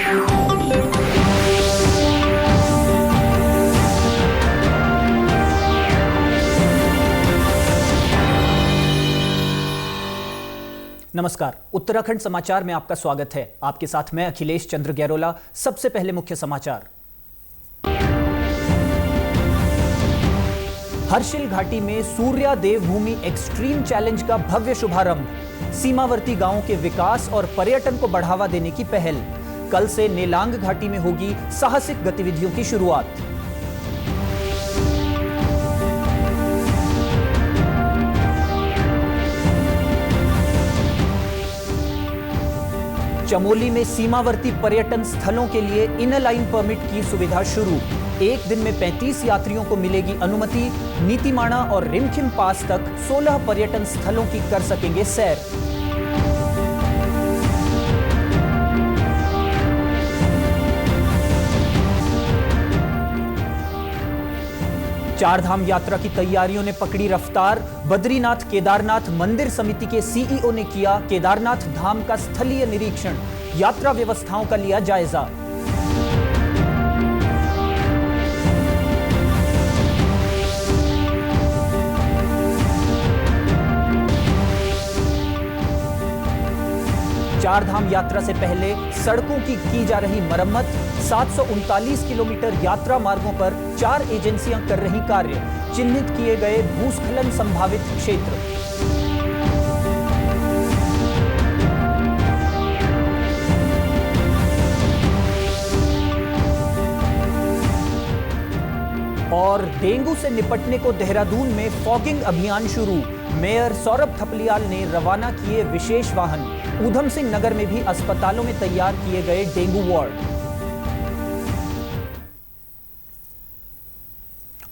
नमस्कार, उत्तराखंड समाचार में आपका स्वागत है। आपके साथ मैं अखिलेश चंद्र गैरोला। सबसे पहले मुख्य समाचार। हर्षिल घाटी में सूर्या देवभूमि एक्सट्रीम चैलेंज का भव्य शुभारंभ। सीमावर्ती गांवों के विकास और पर्यटन को बढ़ावा देने की पहल। कल से नेलांग घाटी में होगी साहसिक गतिविधियों की शुरुआत। चमोली में सीमावर्ती पर्यटन स्थलों के लिए इनर लाइन परमिट की सुविधा शुरू। एक दिन में 35 यात्रियों को मिलेगी अनुमति। नीतीमाणा और रिमखिम पास तक 16 पर्यटन स्थलों की कर सकेंगे सैर। चारधाम यात्रा की तैयारियों ने पकड़ी रफ्तार। बद्रीनाथ केदारनाथ मंदिर समिति के सीईओ ने किया केदारनाथ धाम का स्थलीय निरीक्षण। यात्रा व्यवस्थाओं का लिया जायजा। चारधाम यात्रा से पहले सड़कों की जा रही मरम्मत। 739 किलोमीटर यात्रा मार्गों पर 4 एजेंसियां कर रही कार्य। चिन्हित किए गए भूस्खलन संभावित क्षेत्र। और डेंगू से निपटने को देहरादून में फॉगिंग अभियान शुरू। मेयर सौरभ थपलियाल ने रवाना किए विशेष वाहन। ऊधम सिंह नगर में भी अस्पतालों में तैयार किए गए डेंगू वार्ड।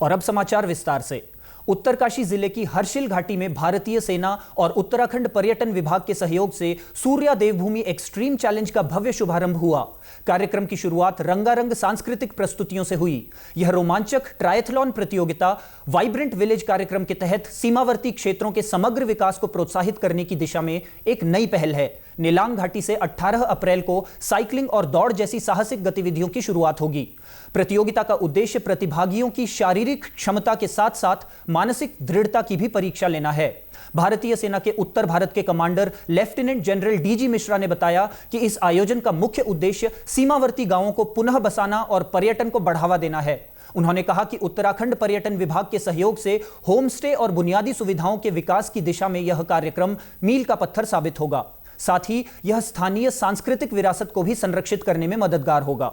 और अब समाचार विस्तार से। उत्तरकाशी जिले की हर्षिल घाटी में भारतीय सेना और उत्तराखंड पर्यटन विभाग के सहयोग से सूर्या देवभूमि एक्सट्रीम चैलेंज का भव्य शुभारंभ हुआ। कार्यक्रम की शुरुआत रंगारंग सांस्कृतिक प्रस्तुतियों से हुई। यह रोमांचक ट्रायथलॉन प्रतियोगिता वाइब्रेंट विलेज कार्यक्रम के तहत सीमावर्ती क्षेत्रों के समग्र विकास को प्रोत्साहित करने की दिशा में एक नई पहल है। नेलांग घाटी से 18 अप्रैल को साइकिलिंग और दौड़ जैसी साहसिक गतिविधियों की शुरुआत होगी। प्रतियोगिता का उद्देश्य प्रतिभागियों की शारीरिक क्षमता के साथ साथ मानसिक दृढ़ता की भी परीक्षा लेना है। भारतीय सेना के उत्तर भारत के commander lieutenant general DG Mishra ने बताया कि इस आयोजन का मुख्य उद्देश्य सीमावर्ती गांवों को पुनः बसाना और पर्यटन को बढ़ावा देना है। उन्होंने कहा कि उत्तराखंड पर्यटन विभाग के सहयोग से होम स्टे और बुनियादी सुविधाओं के विकास की दिशा में यह कार्यक्रम मील का पत्थर साबित होगा। साथ ही यह स्थानीय सांस्कृतिक विरासत को भी संरक्षित करने में मददगार होगा।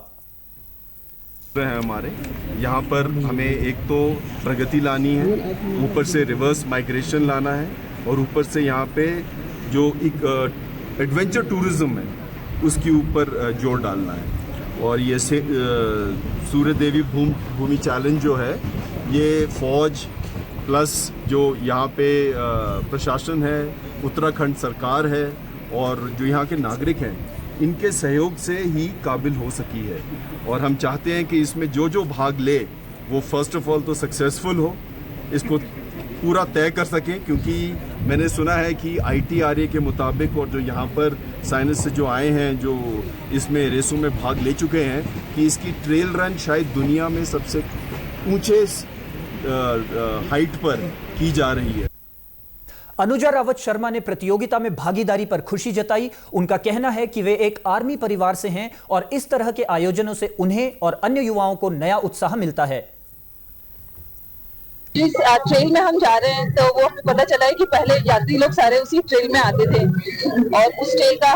हमारे यहाँ पर हमें एक तो प्रगति लानी है, ऊपर से रिवर्स माइग्रेशन लाना है और ऊपर से यहाँ पे जो एक एडवेंचर टूरिज्म है उसके ऊपर जोर डालना है। और ये सूर्य देवी भूमि चैलेंज जो है ये फौज प्लस जो यहाँ पे प्रशासन है, उत्तराखंड सरकार है और जो यहाँ के नागरिक हैं इनके सहयोग से ही काबिल हो सकी है। और हम चाहते हैं कि इसमें जो जो भाग ले वो फर्स्ट ऑफ ऑल तो सक्सेसफुल हो, इसको पूरा तय कर सकें। क्योंकि मैंने सुना है कि ITRA के मुताबिक और जो यहाँ पर साइंस से जो आए हैं जो इसमें रेसों में भाग ले चुके हैं कि इसकी ट्रेल रन शायद दुनिया में सबसे ऊंचे हाइट पर की जा रही है। अनुजा रावत शर्मा ने प्रतियोगिता में भागीदारी पर खुशी जताई। उनका कहना है कि वे एक आर्मी परिवार से हैं और इस तरह के आयोजनों से उन्हें और अन्य युवाओं को नया उत्साह मिलता है। जिस ट्रेल में हम जा रहे हैं तो वो हमें पता चला है कि पहले यात्री लोग सारे उसी ट्रेल में आते थे और उस ट्रेल का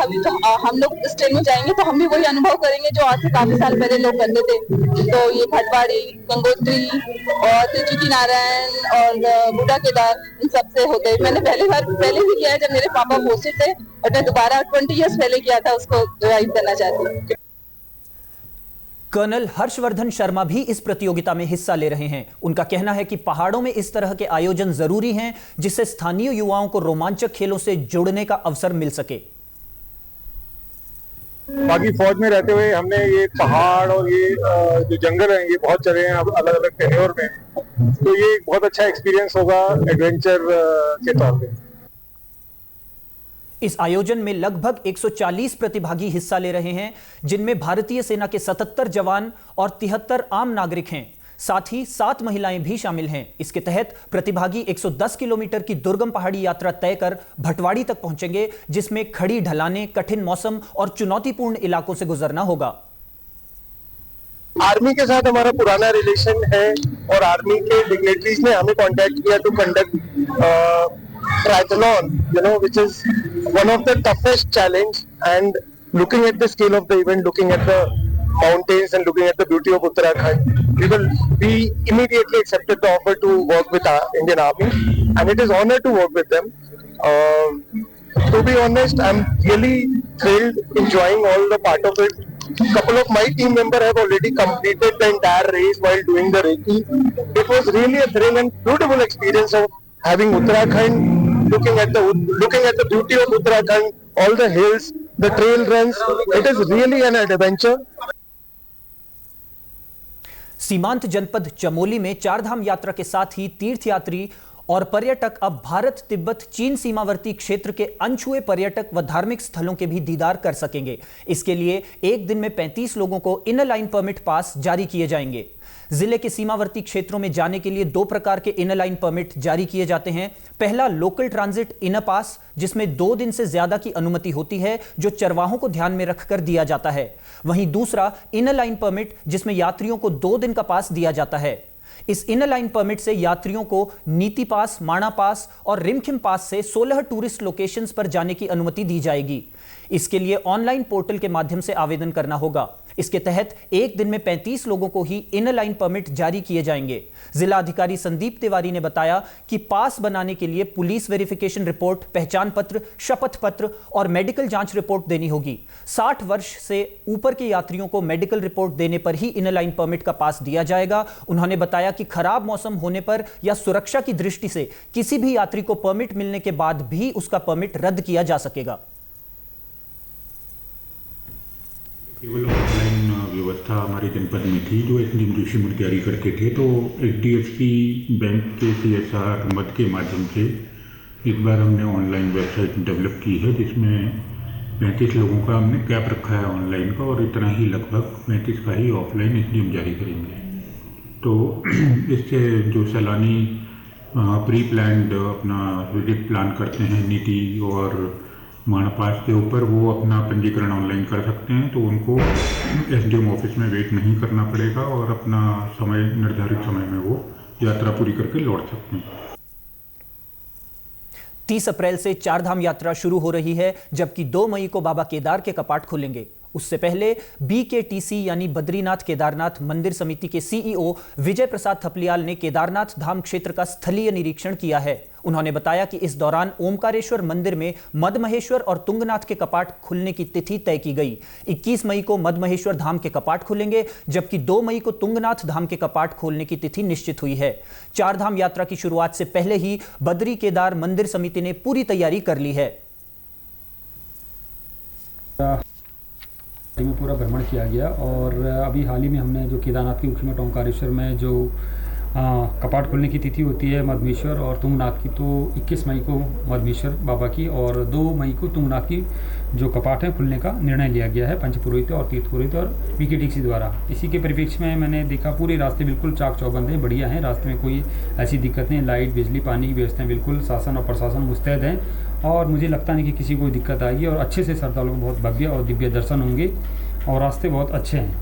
हम लोग इस ट्रेल में जाएंगे तो हम भी वही अनुभव करेंगे जो आज से काफी साल पहले लोग करते थे। तो ये भटवाड़ी, गंगोत्री और त्रिचुकी नारायण और बूढ़ा केदार इन सबसे होते हैं। मैंने पहले भी किया है जब मेरे पापा पोस्टेड थे और मैं दोबारा 20 ईयर्स पहले किया था, उसको रिवाइव करना चाहती हूँ। कर्नल हर्षवर्धन शर्मा भी इस प्रतियोगिता में हिस्सा ले रहे हैं। उनका कहना है कि पहाड़ों में इस तरह के आयोजन जरूरी हैं जिससे स्थानीय युवाओं को रोमांचक खेलों से जुड़ने का अवसर मिल सके। बाकी फौज में रहते हुए हमने ये पहाड़ और ये जो जंगल है ये बहुत चले हैं अलग अलग टेन्योर में, तो ये एक बहुत अच्छा एक्सपीरियंस होगा एडवेंचर के तौर पे। इस आयोजन में लगभग 140 प्रतिभागी हिस्सा ले रहे हैं, जिनमें भारतीय सेना के 77 जवान और 73 आम नागरिक हैं। साथ ही 7 महिलाएं भी शामिल हैं। इसके तहत प्रतिभागी 110 किलोमीटर की दुर्गम पहाड़ी यात्रा तय कर भटवाड़ी तक पहुंचेंगे, जिसमें खड़ी ढलानें, कठिन मौसम और चुनौतीपूर्ण इलाकों से गुजरना होगा। आर्मी के साथ हमारा पुराना रिलेशन है और आर्मी के डिग्नेटरीज ने हमें कांटेक्ट किया to conduct triathlon, which is one of the toughest challenge. And looking at the scale of the event, looking at the mountains and looking at the beauty of Uttarakhand, we immediately accepted the offer to work with our Indian Army, and it is an honor to work with them. To be honest, I'm really thrilled, enjoying all the part of it. Couple of my team members have already completed the entire race while doing the recce. It was really a thrilling and beautiful experience of having Uttarakhand, looking at the beauty of Uttarakhand, all the hills, the trail runs. It is really an adventure. सीमांत जनपद चमोली में चारधाम यात्रा के साथ ही तीर्थयात्री और पर्यटक अब भारत तिब्बत चीन सीमावर्ती क्षेत्र के अनछुए पर्यटक व धार्मिक स्थलों के भी दीदार कर सकेंगे। इसके लिए एक दिन में 35 लोगों को इनर लाइन परमिट पास जारी किए जाएंगे। जिले के सीमावर्ती क्षेत्रों में जाने के लिए 2 प्रकार के इनर लाइन परमिट जारी किए जाते हैं। पहला लोकल ट्रांजिट इनर पास, जिसमें 2 दिन से ज्यादा की अनुमति होती है, जो चरवाहों को ध्यान में रखकर दिया जाता है। वहीं दूसरा इनर लाइन परमिट, जिसमें यात्रियों को 2 दिन का पास दिया जाता है। इस इनर लाइन परमिट से यात्रियों को नीति पास, माणा पास और रिमखिम पास से 16 टूरिस्ट लोकेशंस पर जाने की अनुमति दी जाएगी। इसके लिए ऑनलाइन पोर्टल के माध्यम से आवेदन करना होगा। इसके तहत एक दिन में 35 लोगों को ही इनर लाइन परमिट जारी किए जाएंगे। जिला अधिकारी संदीप तिवारी ने बताया कि पास बनाने के लिए पुलिस वेरिफिकेशन रिपोर्ट, पहचान पत्र, शपथ पत्र और मेडिकल जांच रिपोर्ट देनी होगी। 60 वर्ष से ऊपर के यात्रियों को मेडिकल रिपोर्ट देने पर ही इनर लाइन परमिट का पास दिया जाएगा। उन्होंने बताया कि खराब मौसम होने पर या सुरक्षा की दृष्टि से किसी भी यात्री को परमिट मिलने के बाद भी उसका परमिट रद्द किया जा सकेगा। केवल ऑफलाइन व्यवस्था हमारे जनपद में थी जो एसडीएम जोशी मुड़ जारी करते थे, तो एचडीएफसी बैंक के सीएसआर मद के माध्यम से इस बार हमने ऑनलाइन वेबसाइट डेवलप की है, जिसमें 35 लोगों का हमने कैप रखा है ऑनलाइन का, और इतना ही लगभग 35 का ही ऑफलाइन एसडीएम जारी करेंगे। तो इससे जो सैलानी प्री प्लान्ड अपना विजिट प्लान करते हैं नीति और माणा पास के ऊपर, वो अपना पंजीकरण ऑनलाइन कर सकते हैं। तो उनको एसडीएम ऑफिस में वेट नहीं करना पड़ेगा और अपना समय, निर्धारित समय में वो यात्रा पूरी करके लौट सकते हैं। 30 अप्रैल से चारधाम यात्रा शुरू हो रही है, जबकि 2 मई को बाबा केदार के कपाट खुलेंगे। उससे पहले BKTC यानी बद्रीनाथ केदारनाथ मंदिर समिति के CEO विजय प्रसाद थपलियाल ने केदारनाथ धाम क्षेत्र का स्थलीय निरीक्षण किया है। उन्होंने बताया कि इस दौरान ओमकारेश्वर मंदिर में मदमहेश्वर और तुंगनाथ के कपाट खुलने की तिथि तय की गई। 21 मई को मदमहेश्वर धाम के कपाट खुलेंगे, जबकि 2 मई को तुंगनाथ धाम के कपाट खोलने की तिथि निश्चित हुई है। चारधाम यात्रा की शुरुआत से पहले ही बद्री केदार मंदिर समिति ने पूरी तैयारी कर ली है। में पूरा भ्रमण किया गया और अभी हाल ही में हमने जो केदारनाथ के मुख्य मठ ओंकारेश्वर में जो कपाट खोलने की तिथि होती है मदमेश्वर और तुंगनाथ की, तो 21 मई को मदमेश्वर बाबा की और 2 मई को तुंगनाथ की जो कपाट है खुलने का निर्णय लिया गया है पंच पुरोहित और तीर्थ पुरोहित और BKTC द्वारा। इसी के परिप्रेक्ष्य में मैंने देखा पूरे रास्ते बिल्कुल चाक चौबंद हैं, बढ़िया हैं, रास्ते में कोई ऐसी दिक्कत नहीं, लाइट, बिजली, पानी की व्यवस्थाएं बिल्कुल शासन और प्रशासन मुस्तैद हैं और मुझे लगता नहीं कि किसी को दिक्कत आएगी और अच्छे से श्रद्धालुओं को बहुत भव्य और दिव्य दर्शन होंगे और रास्ते बहुत अच्छे हैं।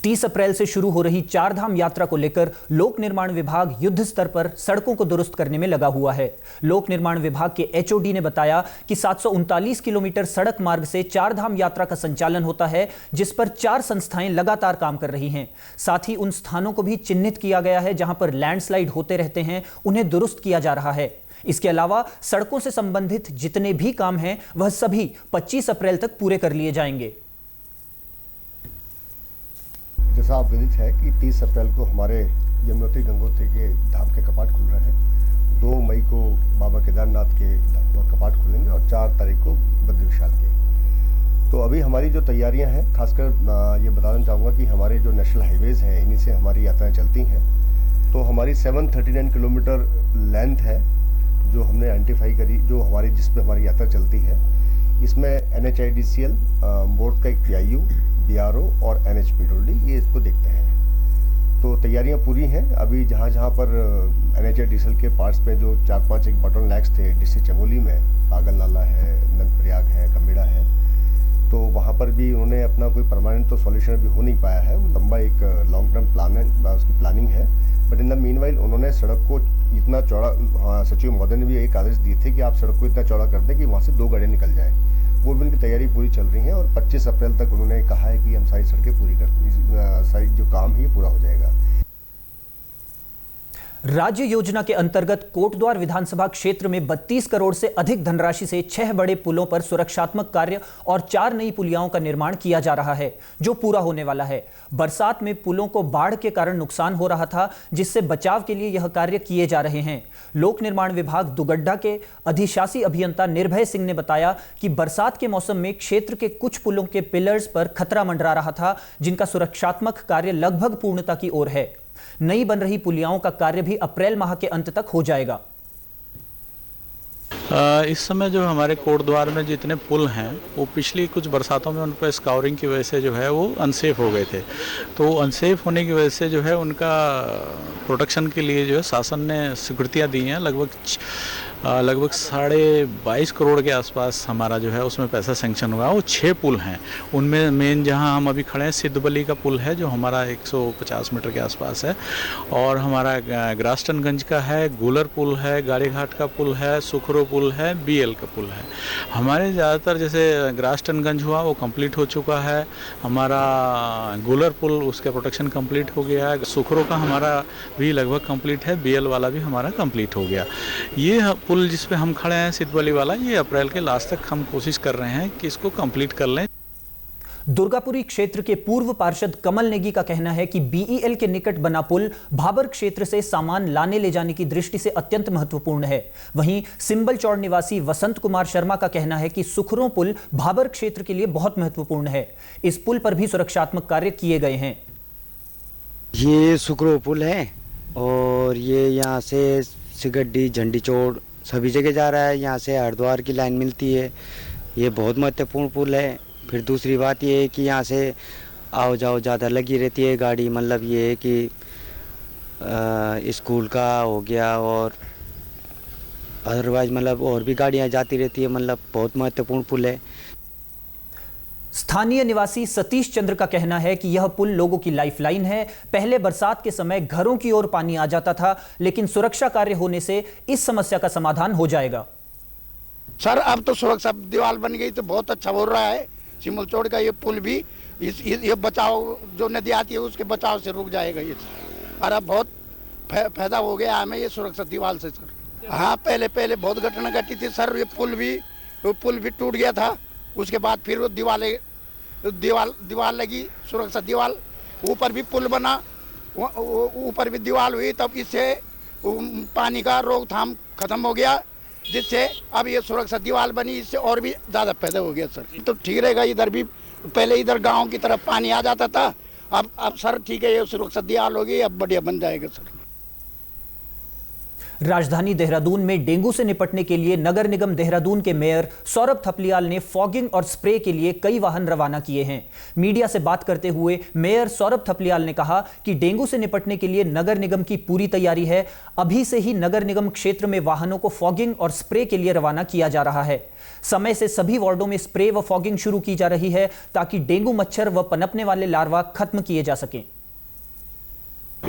30 अप्रैल से शुरू हो रही चारधाम यात्रा को लेकर लोक निर्माण विभाग युद्ध स्तर पर सड़कों को दुरुस्त करने में लगा हुआ है। लोक निर्माण विभाग के HOD ने बताया कि 739 किलोमीटर सड़क मार्ग से चारधाम यात्रा का संचालन होता है, जिस पर 4 संस्थाएं लगातार काम कर रही हैं। साथ ही उन स्थानों को भी चिन्हित किया गया है जहां पर लैंडस्लाइड होते रहते हैं, उन्हें दुरुस्त किया जा रहा है। इसके अलावा सड़कों से संबंधित जितने भी काम हैं वह सभी 25 अप्रैल तक पूरे कर लिए जाएंगे। जैसा आप विदित है कि 30 अप्रैल को हमारे यमुनोत्री गंगोत्री के धाम के कपाट खुल रहे हैं, 2 मई को बाबा केदारनाथ के कपाट खुलेंगे और 4 तारीख को बद्री विशाल के। तो अभी हमारी जो तैयारियां हैं, खासकर ये बताना चाहूँगा कि हमारे जो नेशनल हाईवेज़ हैं इन्हीं से हमारी यात्राएं चलती हैं। तो हमारी 739 किलोमीटर लेंथ है जो हमने आइडेंटिफाई करी, जो हमारी जिस पे हमारी यात्रा चलती है, इसमें NHIDCL, बोर्ड का एक PIU, BRO और NHPWD ये इसको देखते हैं। तो तैयारियां पूरी हैं। अभी जहाँ जहाँ पर NHIDCL के पार्ट्स में जो 4-5 एक बटन लैक्स थे डिस्ट्रिक्ट चमोली में, पागल नाला है, नंदप्रयाग है, कमेड़ा है, तो वहाँ पर भी उन्होंने अपना कोई परमानेंट तो सॉल्यूशन अभी हो नहीं पाया है। वो लंबा एक लॉन्ग टर्म प्लान है, उसकी प्लानिंग है। बट इन द मीनवाइल उन्होंने सड़क को इतना चौड़ा, सचिव महोदय ने भी एक आदेश दिए थे कि आप सड़क को इतना चौड़ा कर दें कि वहाँ से 2 गाड़ियाँ निकल जाएँ। वो भी उनकी तैयारी पूरी चल रही है और 25 अप्रैल तक उन्होंने कहा है कि हम सारी सड़कें पूरी कर, सारी जो काम है पूरा हो जाएगा। राज्य योजना के अंतर्गत कोटद्वार विधानसभा क्षेत्र में 32 करोड़ से अधिक धनराशि से 6 बड़े पुलों पर सुरक्षात्मक कार्य और 4 नई पुलियाओं का निर्माण किया जा रहा है, जो पूरा होने वाला है। बरसात में पुलों को बाढ़ के कारण नुकसान हो रहा था, जिससे बचाव के लिए यह कार्य किए जा रहे हैं। लोक निर्माण विभाग दुगड्डा के अधिशासी अभियंता निर्भय सिंह ने बताया कि बरसात के मौसम में क्षेत्र के कुछ पुलों के पिलर्स पर खतरा मंडरा रहा था, जिनका सुरक्षात्मक कार्य लगभग पूर्णता की ओर है। नई बन रही पुलियाओं का कार्य भी अप्रैल माह के अंत तक हो जाएगा। इस समय जो हमारे कोटद्वार में जितने पुल हैं वो पिछली कुछ बरसातों में उन पर स्काउरिंग की वजह से जो है वो अनसेफ हो गए थे। तो अनसेफ होने की वजह से जो है उनका प्रोटेक्शन के लिए जो है शासन ने स्वीकृतियाँ दी हैं। लगभग 22.5 करोड़ के आसपास हमारा जो है उसमें पैसा सेंक्शन हुआ। वो 6 पुल हैं, उनमें मेन जहां हम अभी खड़े हैं सिद्धबली का पुल है जो हमारा 150 मीटर के आसपास है, और हमारा ग्रास्टनगंज का है, गुलर पुल है, गाड़ी घाट का पुल है, सुखरो पुल है, BL का पुल है। हमारे ज़्यादातर जैसे ग्रास्टनगंज हुआ वो कंप्लीट हो चुका है, हमारा गुलर पुल उसका प्रोटेक्शन कंप्लीट हो गया है, सुखरो का हमारा भी लगभग कंप्लीट है, BL वाला भी हमारा कंप्लीट हो गया। ये पुल जिस पे हम खड़े हैं सिद्धबली वाला, ये अप्रैल के लास्ट तक हम कोशिश कर रहे हैं कि इसको कंप्लीट कर लें। दुर्गापुरी क्षेत्र के पूर्व पार्षद कमल नेगी का कहना है कि BEL के निकट बना पुल भाबर क्षेत्र से सामान लाने ले जाने की दृष्टि से अत्यंत महत्वपूर्ण है। वहीं सिंबल चौड़ निवासी वसंत कुमार शर्मा का कहना है कि सुखरो पुल भाबर क्षेत्र के लिए बहुत महत्वपूर्ण है। इस पुल पर भी सुरक्षात्मक कार्य किए गए हैं। ये सुखरो पुल है और ये यहाँ से सिगड्डी, झंडी चौड़ सभी जगह जा रहा है। यहाँ से हरिद्वार की लाइन मिलती है। ये बहुत महत्वपूर्ण पुल है। फिर दूसरी बात ये है कि यहाँ से आओ जाओ ज़्यादा लगी रहती है गाड़ी, मतलब ये है कि स्कूल का हो गया और अदरवाइज मतलब और भी गाड़ियाँ जाती रहती है, मतलब बहुत महत्वपूर्ण पुल है। स्थानीय निवासी सतीश चंद्र का कहना है कि यह पुल लोगों की लाइफलाइन है। पहले बरसात के समय घरों की ओर पानी आ जाता था, लेकिन सुरक्षा कार्य होने से इस समस्या का समाधान हो जाएगा। सर अब तो सुरक्षा दीवार बन गई तो बहुत अच्छा हो रहा है। सिमलचौड़ का ये पुल भी ये बचाव जो नदी आती है उसके बचाव से रुक जाएगा ये। और अब बहुत फायदा हो गया हमें ये सुरक्षा दीवार से सर। हाँ पहले बहुत घटना घटी थी सर। ये पुल भी टूट गया था। उसके बाद फिर वो दीवार लगी, सुरक्षा दीवार, ऊपर भी पुल बना, ऊपर भी दीवार हुई, तब इससे पानी का रोकथाम खत्म हो गया, जिससे अब ये सुरक्षा दीवार बनी, इससे और भी ज़्यादा फायदा हो गया सर। तो ठीक रहेगा। इधर भी पहले इधर गांव की तरफ पानी आ जाता था, अब सर ठीक है, ये सुरक्षा दीवार होगी, अब बढ़िया बन जाएगा सर। राजधानी देहरादून में डेंगू से निपटने के लिए नगर निगम देहरादून के मेयर सौरभ थपलियाल ने फॉगिंग और स्प्रे के लिए कई वाहन रवाना किए हैं। मीडिया से बात करते हुए मेयर सौरभ थपलियाल ने कहा कि डेंगू से निपटने के लिए नगर निगम की पूरी तैयारी है। अभी से ही नगर निगम क्षेत्र में वाहनों को फॉगिंग और स्प्रे के लिए रवाना किया जा रहा है। समय से सभी वार्डों में स्प्रे व फॉगिंग शुरू की जा रही है, ताकि डेंगू मच्छर व पनपने वाले लार्वा खत्म किए जा सकें।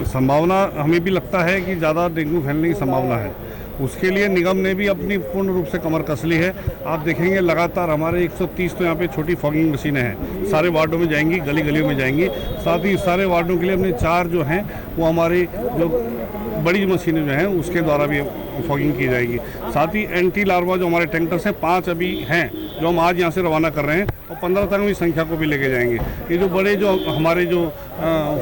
संभावना हमें भी लगता है कि ज़्यादा डेंगू फैलने की संभावना है। उसके लिए निगम ने भी अपनी पूर्ण रूप से कमर कस ली है। आप देखेंगे लगातार हमारे 130 तो यहाँ पे छोटी फॉगिंग मशीनें हैं, सारे वार्डों में जाएंगी, गली गलियों में जाएंगी। साथ ही सारे वार्डों के लिए हमने 4 जो हैं वो हमारी जो बड़ी मशीनें जो हैं उसके द्वारा भी फॉगिंग की जाएगी। साथ ही एंटी लार्वा जो हमारे टैंकर्स हैं 5 अभी हैं जो हम आज यहाँ से रवाना कर रहे हैं, और 15 तक हम इस संख्या को भी लेके जाएंगे। ये जो बड़े जो हमारे जो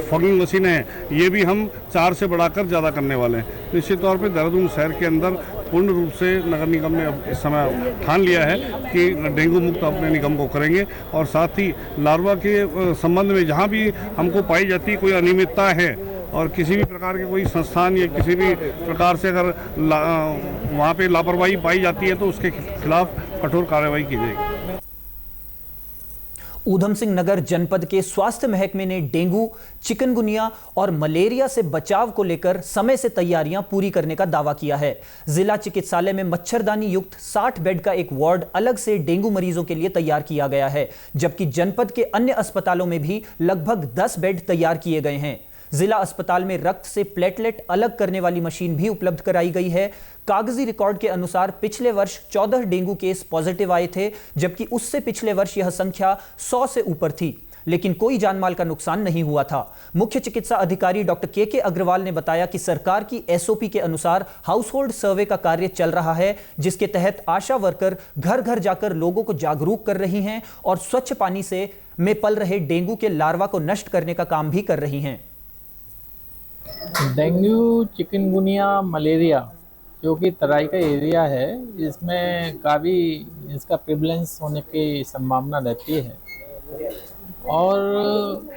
फॉगिंग मशीनें हैं ये भी हम 4 से बढ़ाकर ज़्यादा करने वाले हैं। निश्चित तौर पर देहरादून शहर के अंदर पूर्ण रूप से नगर निगम ने इस समय ठान लिया है कि डेंगू मुक्त अपने निगम को करेंगे। और साथ ही लार्वा के संबंध में जहाँ भी हमको पाई जाती कोई अनियमितता है और किसी भी प्रकार के कोई संस्थान या किसी भी प्रकार से अगर वहाँ पे लापरवाही पाई जाती है तो उसके खिलाफ कठोर कार्रवाई की जाएगी। ऊधम सिंह नगर जनपद के स्वास्थ्य महकमे ने डेंगू, चिकनगुनिया और मलेरिया से बचाव को लेकर समय से तैयारियां पूरी करने का दावा किया है। जिला चिकित्सालय में मच्छरदानी युक्त 60 बेड का एक वार्ड अलग से डेंगू मरीजों के लिए तैयार किया गया है, जबकि जनपद के अन्य अस्पतालों में भी लगभग 10 बेड तैयार किए गए हैं। जिला अस्पताल में रक्त से प्लेटलेट अलग करने वाली मशीन भी उपलब्ध कराई गई है। कागजी रिकॉर्ड के अनुसार पिछले वर्ष 14 डेंगू केस पॉजिटिव आए थे, जबकि उससे पिछले वर्ष यह संख्या 100 से ऊपर थी, लेकिन कोई जानमाल का नुकसान नहीं हुआ था। मुख्य चिकित्सा अधिकारी डॉक्टर के अग्रवाल ने बताया कि सरकार की एसओपी के अनुसार हाउस होल्ड सर्वे का कार्य चल रहा है, जिसके तहत आशा वर्कर घर घर जाकर लोगों को जागरूक कर रही हैं और स्वच्छ पानी से में पल रहे डेंगू के लार्वा को नष्ट करने का काम भी कर रही हैं। डेंगू, चिकनगुनिया, मलेरिया जो कि तराई का एरिया है, इसमें काफ़ी इसका प्रिवलेंस होने की संभावना रहती है और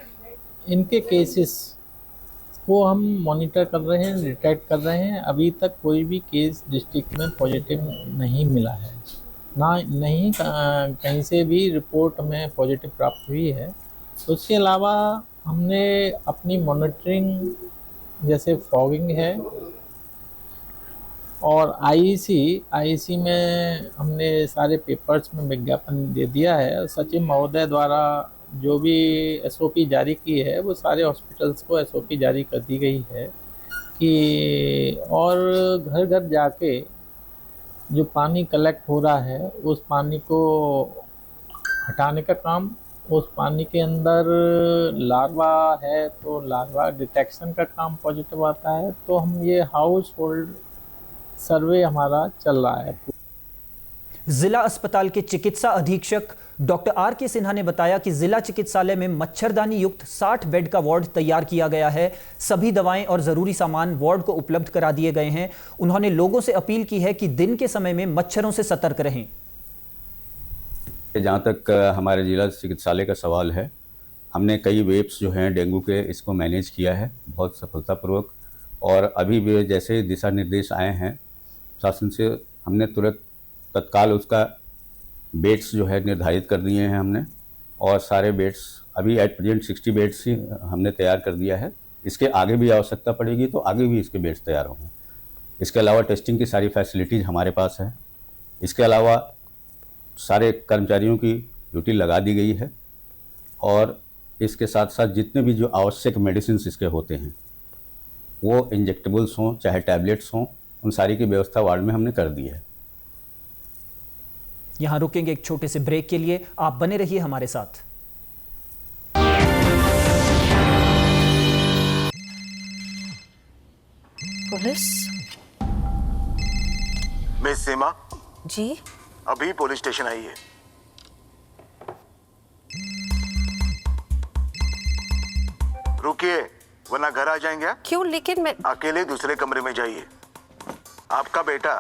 इनके केसेस को हम मॉनिटर कर रहे हैं, डिटेक्ट कर रहे हैं। अभी तक कोई भी केस डिस्ट्रिक्ट में पॉजिटिव नहीं मिला है, नहीं कहीं से भी रिपोर्ट में पॉजिटिव प्राप्त हुई है। उसके अलावा हमने अपनी मॉनिटरिंग जैसे फॉगिंग है और आईईसी में हमने सारे पेपर्स में विज्ञापन दे दिया है। सचिव महोदय द्वारा जो भी एसओपी जारी की है वो सारे हॉस्पिटल्स को एसओपी जारी कर दी गई है कि और घर घर जाके जो पानी कलेक्ट हो रहा है उस पानी को हटाने का काम, उस पानी के अंदर लार्वा है तो लार्वा डिटेक्शन का काम पॉजिटिव आता है, तो हम ये हाउस होल्ड सर्वे हमारा चल रहा है। जिला अस्पताल के चिकित्सा अधीक्षक डॉक्टर के सिन्हा ने बताया कि जिला चिकित्सालय में मच्छरदानी युक्त 60 बेड का वार्ड तैयार किया गया है। सभी दवाएं और जरूरी सामान वार्ड को उपलब्ध करा दिए गए हैं। उन्होंने लोगों से अपील की है कि दिन के समय में मच्छरों से सतर्क रहें। जहाँ तक हमारे जिला चिकित्सालय का सवाल है, हमने कई वेव्स जो हैं डेंगू के इसको मैनेज किया है बहुत सफलतापूर्वक, और अभी भी जैसे दिशा निर्देश आए हैं शासन से, हमने तुरंत तत्काल उसका बेड्स जो है निर्धारित कर दिए हैं हमने, और सारे बेड्स अभी एट प्रेजेंट 60 बेड्स ही हमने तैयार कर दिया है। इसके आगे भी आवश्यकता पड़ेगी तो आगे भी इसके बेड्स तैयार होंगे। इसके अलावा टेस्टिंग की सारी फैसिलिटीज़ हमारे पास है। इसके अलावा सारे कर्मचारियों की ड्यूटी लगा दी गई है, और इसके साथ साथ जितने भी जो आवश्यक मेडिसिन इसके होते हैं वो इंजेक्टेबल्स हों चाहे टैबलेट्स हों, उन सारी की व्यवस्था वार्ड में हमने कर दी है। यहां रुकेंगे एक छोटे से ब्रेक के लिए, आप बने रहिए हमारे साथ। पुलिस? मिस सीमा जी? अभी पुलिस स्टेशन आई है। रुकिए वरना घर आ जाएंगे। क्यों? लेकिन मैं अकेले दूसरे कमरे में जाइए। आपका बेटा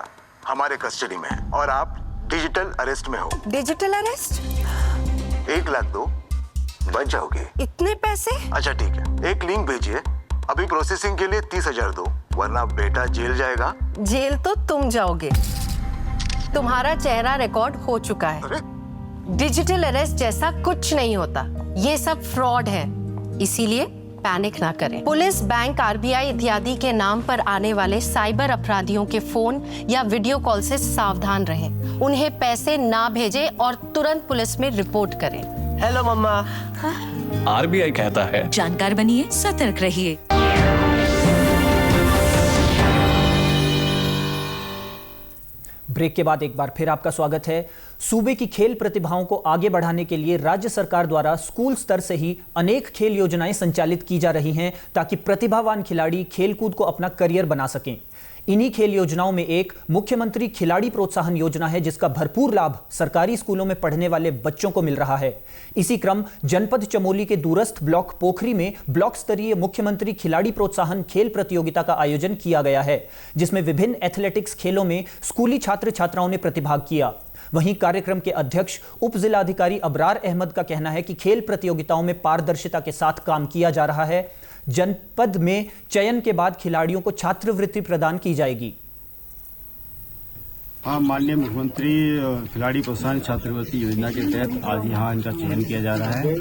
हमारे कस्टडी में है और आप डिजिटल अरेस्ट में हो। Digital arrest? 1 लाख दो, बच जाओगे। इतने पैसे? अच्छा ठीक है, एक लिंक भेजिए। अभी प्रोसेसिंग के लिए 30,000 दो, वरना बेटा जेल जाएगा। जेल तो तुम जाओगे। तुम्हारा चेहरा रिकॉर्ड हो चुका है। डिजिटल अरेस्ट जैसा कुछ नहीं होता, ये सब फ्रॉड है, इसीलिए पैनिक ना करें। पुलिस, बैंक, आरबीआई इत्यादि के नाम पर आने वाले साइबर अपराधियों के फोन या वीडियो कॉल से सावधान रहें। उन्हें पैसे ना भेजें और तुरंत पुलिस में रिपोर्ट करें। हेलो मम्मा। आरबीआई कहता है जानकार बनिए, सतर्क रहिए। ब्रेक के बाद एक बार फिर आपका स्वागत है। सूबे की खेल प्रतिभाओं को आगे बढ़ाने के लिए राज्य सरकार द्वारा स्कूल स्तर से ही अनेक खेल योजनाएं संचालित की जा रही हैं, ताकि प्रतिभावान खिलाड़ी खेलकूद को अपना करियर बना सकें। इन्हीं खेल योजनाओं में एक मुख्यमंत्री खिलाड़ी प्रोत्साहन योजना है, जिसका भरपूर लाभ सरकारी स्कूलों में पढ़ने वाले बच्चों को मिल रहा है। इसी क्रम जनपद चमोली के दूरस्थ ब्लॉक पोखरी में ब्लॉक स्तरीय मुख्यमंत्री खिलाड़ी प्रोत्साहन खेल प्रतियोगिता का आयोजन किया गया है, जिसमें विभिन्न एथलेटिक्स खेलों में स्कूली छात्र छात्राओं ने प्रतिभाग किया। वहीं कार्यक्रम के अध्यक्ष उप जिलाधिकारी अबरार अहमद का कहना है कि खेल प्रतियोगिताओं में पारदर्शिता के साथ काम किया जा रहा है। जनपद में चयन के बाद खिलाड़ियों को छात्रवृत्ति प्रदान की जाएगी। हाँ, माननीय मुख्यमंत्री खिलाड़ी प्रोत्साहन छात्रवृत्ति योजना के तहत आज यहाँ इनका चयन किया जा रहा है।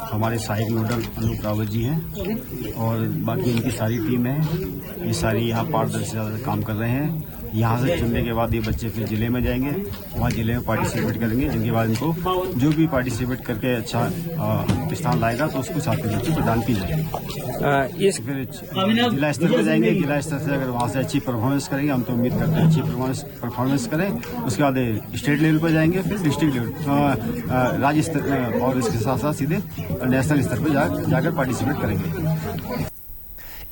हमारे सहायक नोडल अनूप रावत जी हैं और बाकी इनकी सारी टीम है। ये सारी यहाँ पारदर्शिता से काम कर रहे हैं। यहाँ से चुनने के बाद ये बच्चे फिर जिले में जाएंगे, वहाँ जिले में पार्टिसिपेट करेंगे, जिनके बाद इनको जो भी पार्टिसिपेट करके अच्छा स्थान लाएगा तो उसको छात्रवृत्ति प्रदान की जाएगी। फिर जिला स्तर पर जाएंगे, जिला स्तर से अगर वहाँ से अच्छी परफॉर्मेंस करेंगे, हम तो उम्मीद करते हैं अच्छी परफॉर्मेंस करें, उसके बाद स्टेट लेवल पर जाएंगे, फिर डिस्ट्रिक्ट लेवल राज्य स्तर और इसके साथ साथ सीधे नेशनल स्तर पर जाकर पार्टिसिपेट करेंगे।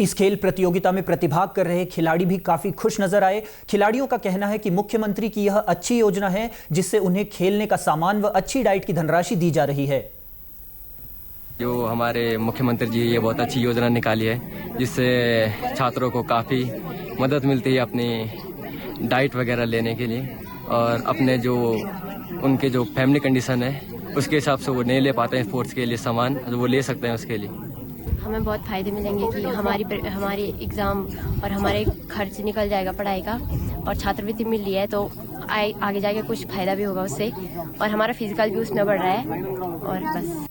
इस खेल प्रतियोगिता में प्रतिभाग कर रहे खिलाड़ी भी काफी खुश नजर आए। खिलाड़ियों का कहना है कि मुख्यमंत्री की यह अच्छी योजना है जिससे उन्हें खेलने का सामान व अच्छी डाइट की धनराशि दी जा रही है। जो हमारे मुख्यमंत्री जी ये बहुत अच्छी योजना निकाली है जिससे छात्रों को काफ़ी मदद मिलती है अपनी डाइट वगैरह लेने के लिए, और अपने जो उनके जो फैमिली कंडीशन है उसके हिसाब से वो नहीं ले पाते हैं स्पोर्ट्स के लिए सामान, तो वो ले सकते हैं उसके लिए। हमें बहुत फ़ायदे मिलेंगे कि हमारी एग्ज़ाम और हमारे खर्च निकल जाएगा पढ़ाई का, और छात्रवृत्ति मिल रही है तो आगे जाके कुछ फ़ायदा भी होगा उससे, और हमारा फिजिकल भी उसमें बढ़ रहा है। और बस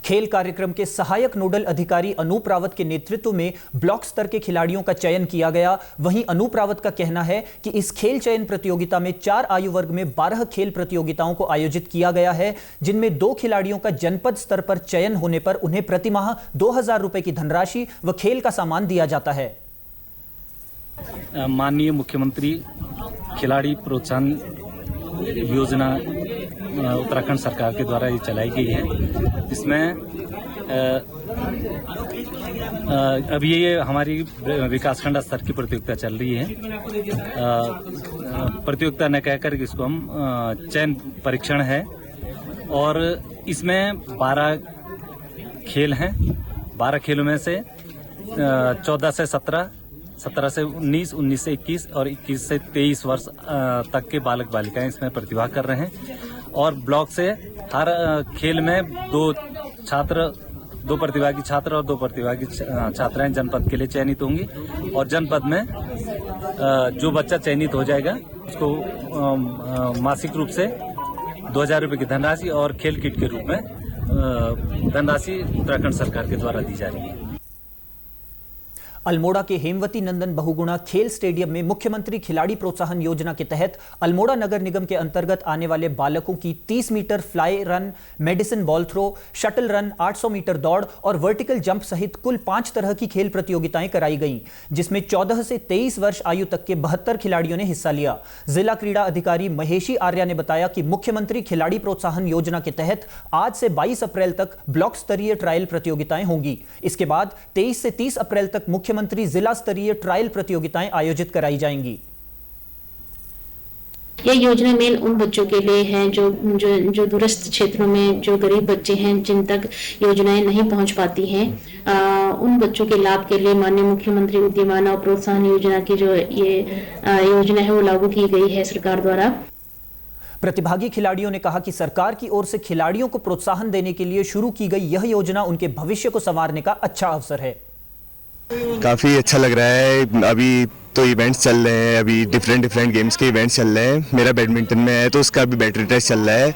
खेल कार्यक्रम के सहायक नोडल अधिकारी अनूप रावत के नेतृत्व में ब्लॉक स्तर के खिलाड़ियों का चयन किया गया। वहीं अनूप रावत का कहना है कि इस खेल चयन प्रतियोगिता में 4 आयु वर्ग में 12 खेल प्रतियोगिताओं को आयोजित किया गया है, जिनमें 2 खिलाड़ियों का जनपद स्तर पर चयन होने पर उन्हें प्रतिमाह 2000 रुपए की धनराशि व खेल का सामान दिया जाता है। माननीय मुख्यमंत्री खिलाड़ी प्रोत्साहन योजना उत्तराखंड सरकार के द्वारा ये चलाई गई है। इसमें अभी ये हमारी विकासखंड स्तर की प्रतियोगिता चल रही है। प्रतियोगिता न कहकर इसको हम चयन परीक्षण है, और इसमें 12 खेल हैं। 12 खेलों में से 14 से 17, 17 से 19, 19 से 21 और 21 से 23 वर्ष तक के बालक बालिकाएं इसमें प्रतिभाग कर रहे हैं। और ब्लॉक से हर खेल में 2 प्रतिभागी छात्र और 2 प्रतिभागी छात्राएं जनपद के लिए चयनित होंगी, और जनपद में जो बच्चा चयनित हो जाएगा उसको मासिक रूप से 2000 रुपये की धनराशि और खेल किट के रूप में धनराशि उत्तराखंड सरकार के द्वारा दी जा रही है। अल्मोड़ा के हेमवती नंदन बहुगुणा खेल स्टेडियम में मुख्यमंत्री खिलाड़ी प्रोत्साहन योजना के तहत अल्मोड़ा नगर निगम के अंतर्गत आने वाले बालकों की 30 meter fly run, medicine ball throw, shuttle run, 800 meter दौड़ और वर्टिकल जंप सहित कुल 5 तरह की खेल प्रतियोगिताएं कराई गईं, जिसमें 14 से 23 वर्ष आयु तक के 72 खिलाड़ियों ने हिस्सा लिया। जिला क्रीड़ा अधिकारी महेशी आर्या ने बताया कि मुख्यमंत्री खिलाड़ी प्रोत्साहन योजना के तहत आज से 22 अप्रैल तक ब्लॉक स्तरीय ट्रायल प्रतियोगिताएं होंगी। इसके बाद 23 से 30 अप्रैल तक मुख्यमंत्री जिला स्तरीय ट्रायल प्रतियोगिताएं आयोजित कराई जाएंगी। यह योजना मेन उन बच्चों के लिए है जो दूरस्थ क्षेत्रों में जो गरीब बच्चे हैं, जिन तक योजनाएं नहीं पहुंच पाती हैं, उन बच्चों के लाभ के लिए माननीय मुख्यमंत्री उद्यमान और प्रोत्साहन योजना की जो ये योजना है वो लागू की गई है सरकार द्वारा। प्रतिभागी खिलाड़ियों ने कहा कि सरकार की ओर से खिलाड़ियों को प्रोत्साहन देने के लिए शुरू की गई यह योजना उनके भविष्य को संवारने का अच्छा अवसर है। काफ़ी अच्छा लग रहा है। अभी तो इवेंट्स चल रहे हैं, अभी डिफरेंट गेम्स के इवेंट्स चल रहे हैं। मेरा बैडमिंटन में है तो उसका अभी बैटरी टेस्ट चल रहा है।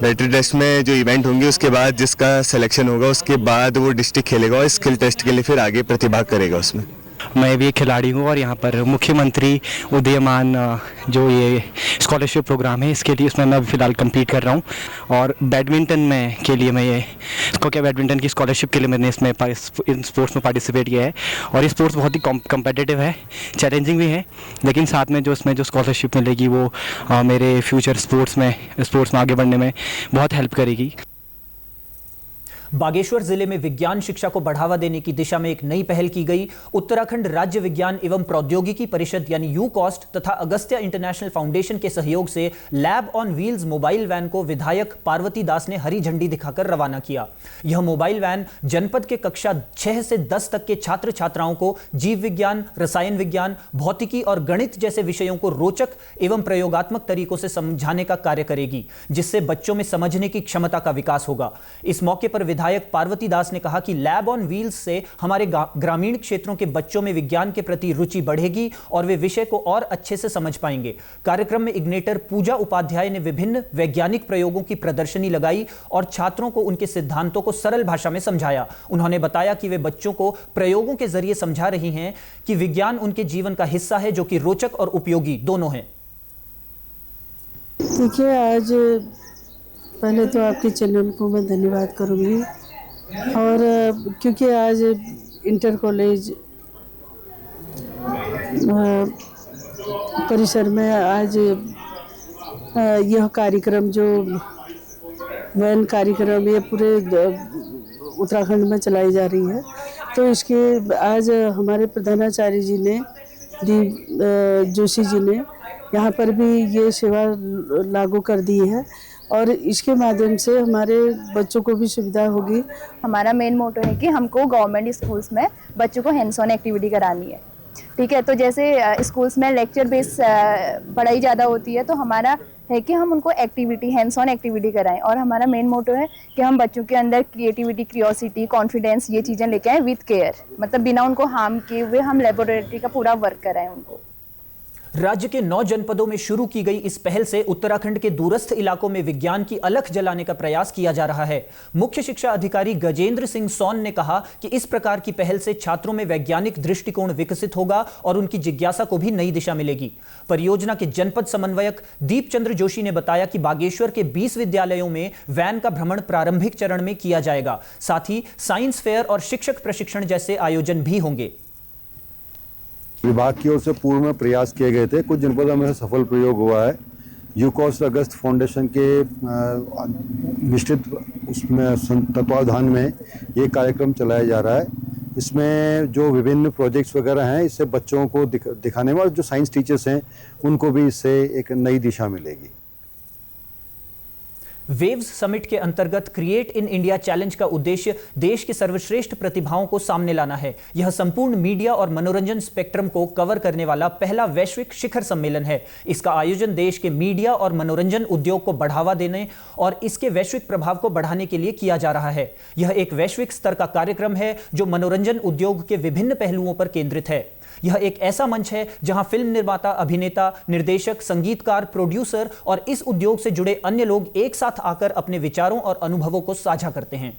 बैटरी टेस्ट में जो इवेंट होंगे उसके बाद जिसका सिलेक्शन होगा उसके बाद वो डिस्ट्रिक्ट खेलेगा और स्किल टेस्ट के लिए फिर आगे प्रतिभाग करेगा उसमें। मैं भी खिलाड़ी हूँ और यहाँ पर मुख्यमंत्री उदीयमान जो ये स्कॉलरशिप प्रोग्राम है इसके लिए उसमें मैं फिलहाल compete कर रहा हूँ। और बैडमिंटन में के लिए मैं ये बैडमिंटन की स्कॉलरशिप के लिए मैंने इसमें इन स्पोर्ट्स में पार्टिसिपेट किया है। और ये स्पोर्ट्स बहुत ही कम्पिटिटिव है, चैलेंजिंग भी है, लेकिन साथ में जो इसमें जो स्कॉलरशिप मिलेगी वो मेरे फ्यूचर स्पोर्ट्स में आगे बढ़ने में बहुत हेल्प करेगी। बागेश्वर जिले में विज्ञान शिक्षा को बढ़ावा देने की दिशा में एक नई पहल की गई। उत्तराखंड राज्य विज्ञान एवं प्रौद्योगिकी परिषद यानी यूकॉस्ट तथा अगस्त्या इंटरनेशनल फाउंडेशन के सहयोग से lab on wheels mobile van को विधायक पार्वती दास ने हरी झंडी दिखाकर रवाना किया। यह मोबाइल वैन जनपद के कक्षा 6 से 10 तक के छात्र छात्राओं को जीव विज्ञान, रसायन विज्ञान, भौतिकी और गणित जैसे विषयों को रोचक एवं प्रयोगात्मक तरीकों से समझाने का कार्य करेगी, जिससे बच्चों में समझने की क्षमता का विकास होगा। इस मौके पर विधायक पार्वती दास ने कहा कि लैब ऑन व्हील्स से हमारे ग्रामीण क्षेत्रों के बच्चों में विज्ञान के प्रति रुचि बढ़ेगी और वे विषय को और अच्छे से समझ पाएंगे। कार्यक्रम में इग्नेटर पूजा उपाध्याय ने विभिन्न वैज्ञानिक प्रयोगों की प्रदर्शनी लगाई और छात्रों को उनके सिद्धांतों को सरल भाषा में समझाया। उन्होंने बताया कि वे बच्चों को प्रयोगों के जरिए समझा रही हैं कि विज्ञान उनके जीवन का हिस्सा है, जो कि रोचक और उपयोगी दोनों है। देखिए, आज पहले तो आपके चैनल को मैं धन्यवाद करूंगी, और क्योंकि आज इंटर कॉलेज परिसर में आज यह कार्यक्रम जो वैन कार्यक्रम ये पूरे उत्तराखंड में चलाई जा रही है, तो इसके आज हमारे प्रधानाचार्य जी ने दीप जोशी जी ने यहाँ पर भी ये सेवा लागू कर दी है, और इसके माध्यम से हमारे बच्चों को भी सुविधा होगी। हमारा मेन मोटो है कि हमको गवर्नमेंट स्कूल्स में बच्चों को हैंड्स ऑन एक्टिविटी करानी है। ठीक है, तो जैसे स्कूल्स में लेक्चर बेस पढ़ाई ज़्यादा होती है, तो हमारा है कि हम उनको एक्टिविटी हैंड्स ऑन एक्टिविटी कराएं, और हमारा मेन मोटो है कि हम बच्चों के अंदर क्रिएटिविटी, क्यूरियोसिटी, कॉन्फिडेंस ये चीज़ें लेके आएँ विद केयर, मतलब बिना उनको हार्म किए हुए हम लेबोरेटरी का पूरा वर्क कराएं उनको। राज्य के 9 जनपदों में शुरू की गई इस पहल से उत्तराखंड के दूरस्थ इलाकों में विज्ञान की अलख जलाने का प्रयास किया जा रहा है। मुख्य शिक्षा अधिकारी गजेंद्र सिंह सोन ने कहा कि इस प्रकार की पहल से छात्रों में वैज्ञानिक दृष्टिकोण विकसित होगा और उनकी जिज्ञासा को भी नई दिशा मिलेगी। परियोजना के जनपद समन्वयक दीपचंद्र जोशी ने बताया कि बागेश्वर के 20 विद्यालयों में वैन का भ्रमण प्रारंभिक चरण में किया जाएगा। साथ ही साइंस फेयर और शिक्षक प्रशिक्षण जैसे आयोजन भी होंगे। विभाग की ओर से पूर्व में प्रयास किए गए थे, कुछ जनपदों में सफल प्रयोग हुआ है। यूकॉस्ट अगस्त फाउंडेशन के निश्चित उसमें तत्वावधान में ये कार्यक्रम चलाया जा रहा है। इसमें जो विभिन्न प्रोजेक्ट्स वगैरह हैं, इससे बच्चों को दिखाने में, और जो साइंस टीचर्स हैं उनको भी इससे एक नई दिशा मिलेगी। वेव्स समिट के अंतर्गत क्रिएट इन इंडिया चैलेंज का उद्देश्य देश के सर्वश्रेष्ठ प्रतिभाओं को सामने लाना है। यह संपूर्ण मीडिया और मनोरंजन स्पेक्ट्रम को कवर करने वाला पहला वैश्विक शिखर सम्मेलन है। इसका आयोजन देश के मीडिया और मनोरंजन उद्योग को बढ़ावा देने और इसके वैश्विक प्रभाव को बढ़ाने के लिए किया जा रहा है। यह एक वैश्विक स्तर का कार्यक्रम है जो मनोरंजन उद्योग के विभिन्न पहलुओं पर केंद्रित है। यह एक ऐसा मंच है जहां फिल्म निर्माता, अभिनेता, निर्देशक, संगीतकार, प्रोड्यूसर और इस उद्योग से जुड़े अन्य लोग एक साथ आकर अपने विचारों और अनुभवों को साझा करते हैं।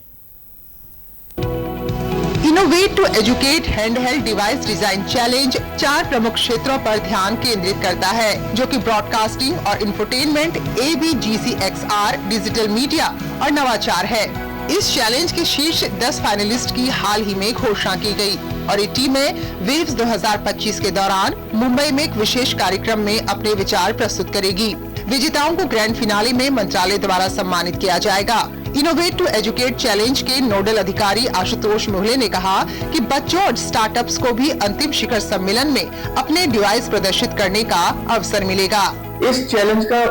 Innovate to educate handheld device design challenge 4 प्रमुख क्षेत्रों पर ध्यान केंद्रित करता है, जो कि ब्रॉडकास्टिंग और इंफोटेनमेंट, AVGCXR, डिजिटल मीडिया और नवाचार है। इस चैलेंज के शीर्ष 10 फाइनलिस्ट की हाल ही में घोषणा की गई, और ये टीमें वेव्स 2025 के दौरान मुंबई में एक विशेष कार्यक्रम में अपने विचार प्रस्तुत करेगी। विजेताओं को ग्रैंड फिनाले में मंत्रालय द्वारा सम्मानित किया जाएगा। इनोवेट टू एजुकेट चैलेंज के नोडल अधिकारी आशुतोष मोहले ने कहा कि बच्चों और स्टार्टअप्स को भी अंतिम शिखर सम्मेलन में अपने डिवाइस प्रदर्शित करने का अवसर मिलेगा। इस चैलेंज का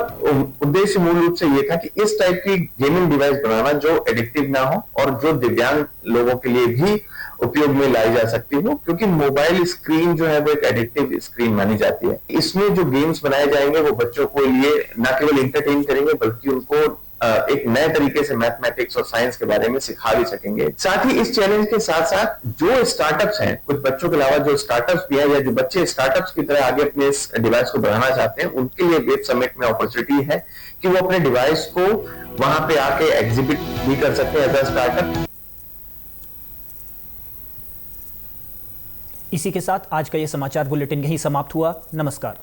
उद्देश्य मूल रूप से ये था कि इस टाइप की गेमिंग डिवाइस बनाना जो एडिक्टिव ना हो और जो दिव्यांग लोगों के लिए भी उपयोग में लाई जा सकती हो, क्योंकि मोबाइल स्क्रीन जो है वो एक एडिक्टिव स्क्रीन मानी जाती है। इसमें जो गेम्स बनाए जाएंगे वो बच्चों को लिए न केवल इंटरटेन करेंगे बल्कि उनको एक नए तरीके से मैथमेटिक्स और साइंस के बारे में सिखा भी सकेंगे। साथ ही इस चैलेंज के साथ साथ जो स्टार्टअप्स हैं, कुछ बच्चों के अलावा जो स्टार्टअप्स भी है या जो बच्चे स्टार्टअप्स की तरह आगे अपने इस डिवाइस को बढ़ाना चाहते हैं, उनके लिए वेब समिट में अपॉर्चुनिटी है कि वो अपने डिवाइस को वहां पे आके एग्जिबिट भी कर सकते हैं एज अ स्टार्टअप। इसी के साथ आज का यह समाचार बुलेटिन यहीं समाप्त हुआ। नमस्कार।